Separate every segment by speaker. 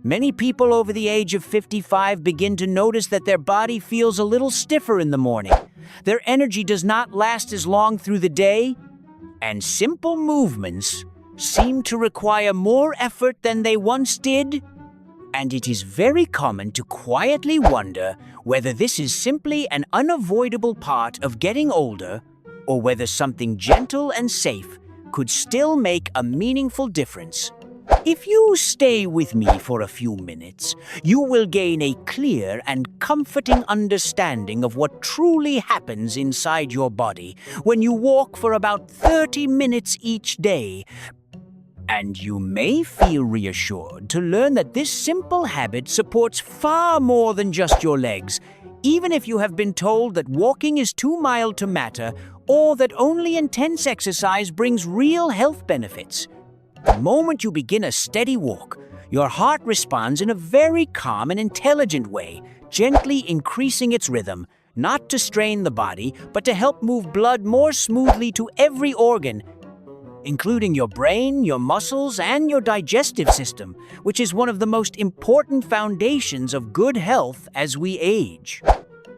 Speaker 1: Many people over the age of 55 begin to notice that their body feels a little stiffer in the morning. Their energy does not last as long through the day, and simple movements seem to require more effort than they once did. And it is very common to quietly wonder whether this is simply an unavoidable part of getting older, or whether something gentle and safe could still make a meaningful difference. If you stay with me for a few minutes, you will gain a clear and comforting understanding of what truly happens inside your body when you walk for about 30 minutes each day. And you may feel reassured to learn that this simple habit supports far more than just your legs, even if you have been told that walking is too mild to matter or that only intense exercise brings real health benefits. The moment you begin a steady walk, your heart responds in a very calm and intelligent way, gently increasing its rhythm, not to strain the body, but to help move blood more smoothly to every organ, including your brain, your muscles, and your digestive system, which is one of the most important foundations of good health as we age.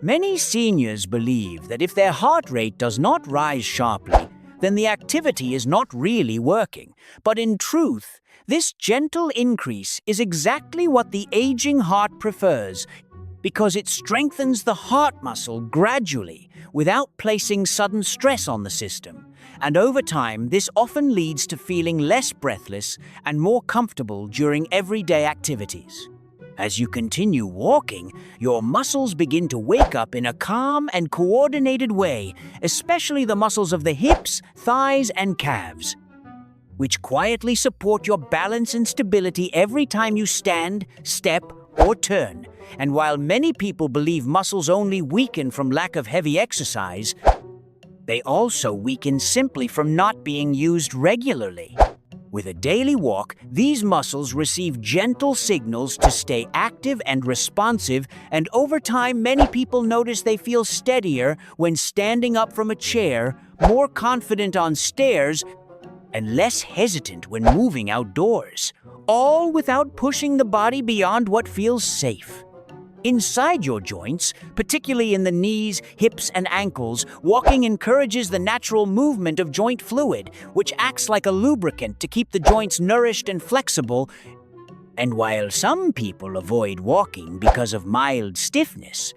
Speaker 1: Many seniors believe that if their heart rate does not rise sharply, then the activity is not really working. But in truth, this gentle increase is exactly what the aging heart prefers, because it strengthens the heart muscle gradually without placing sudden stress on the system. And over time, this often leads to feeling less breathless and more comfortable during everyday activities. As you continue walking, your muscles begin to wake up in a calm and coordinated way, especially the muscles of the hips, thighs, and calves, which quietly support your balance and stability every time you stand, step, or turn. And while many people believe muscles only weaken from lack of heavy exercise, they also weaken simply from not being used regularly. With a daily walk, these muscles receive gentle signals to stay active and responsive, and over time, many people notice they feel steadier when standing up from a chair, more confident on stairs, and less hesitant when moving outdoors, all without pushing the body beyond what feels safe. Inside your joints, particularly in the knees, hips, and ankles, walking encourages the natural movement of joint fluid, which acts like a lubricant to keep the joints nourished and flexible. And while some people avoid walking because of mild stiffness,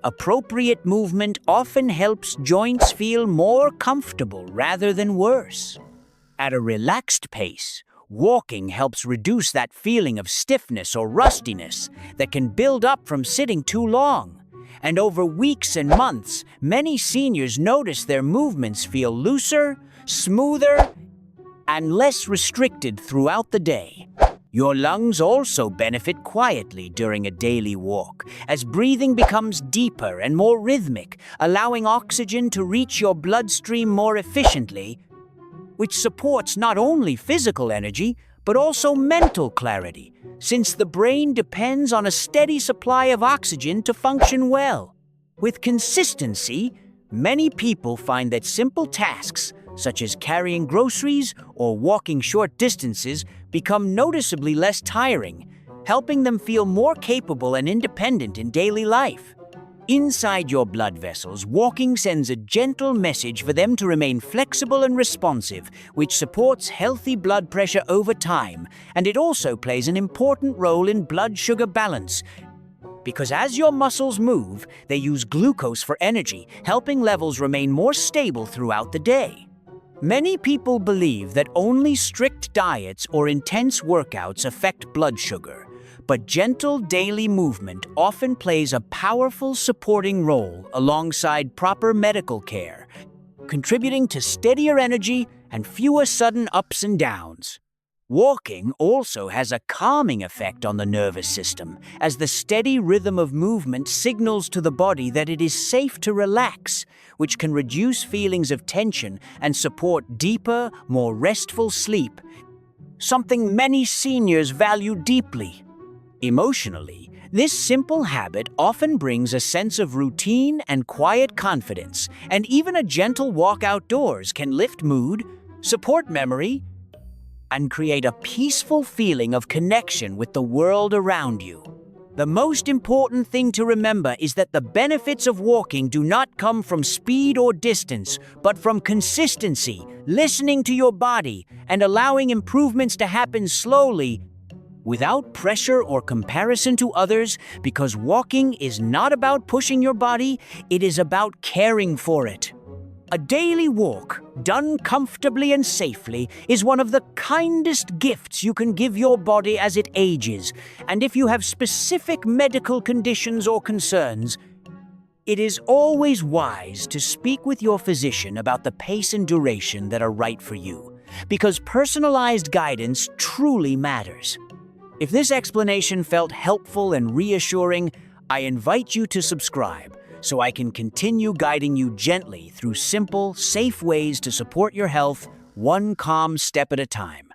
Speaker 1: appropriate movement often helps joints feel more comfortable rather than worse. At a relaxed pace, walking helps reduce that feeling of stiffness or rustiness that can build up from sitting too long. And over weeks and months, many seniors notice their movements feel looser, smoother, and less restricted throughout the day. Your lungs also benefit quietly during a daily walk, as breathing becomes deeper and more rhythmic, allowing oxygen to reach your bloodstream more efficiently, which supports not only physical energy, but also mental clarity, since the brain depends on a steady supply of oxygen to function well. With consistency, many people find that simple tasks, such as carrying groceries or walking short distances, become noticeably less tiring, helping them feel more capable and independent in daily life. Inside your blood vessels, walking sends a gentle message for them to remain flexible and responsive, which supports healthy blood pressure over time, and it also plays an important role in blood sugar balance, because as your muscles move, they use glucose for energy, helping levels remain more stable throughout the day. Many people believe that only strict diets or intense workouts affect blood sugar, but gentle daily movement often plays a powerful supporting role alongside proper medical care, contributing to steadier energy and fewer sudden ups and downs. Walking also has a calming effect on the nervous system, as the steady rhythm of movement signals to the body that it is safe to relax, which can reduce feelings of tension and support deeper, more restful sleep, something many seniors value deeply. Emotionally, this simple habit often brings a sense of routine and quiet confidence, and even a gentle walk outdoors can lift mood, support memory, and create a peaceful feeling of connection with the world around you. The most important thing to remember is that the benefits of walking do not come from speed or distance, but from consistency, listening to your body, and allowing improvements to happen slowly, without pressure or comparison to others, because walking is not about pushing your body, it is about caring for it. A daily walk, done comfortably and safely, is one of the kindest gifts you can give your body as it ages. And if you have specific medical conditions or concerns, it is always wise to speak with your physician about the pace and duration that are right for you, because personalized guidance truly matters. If this explanation felt helpful and reassuring, I invite you to subscribe, so I can continue guiding you gently through simple, safe ways to support your health, one calm step at a time.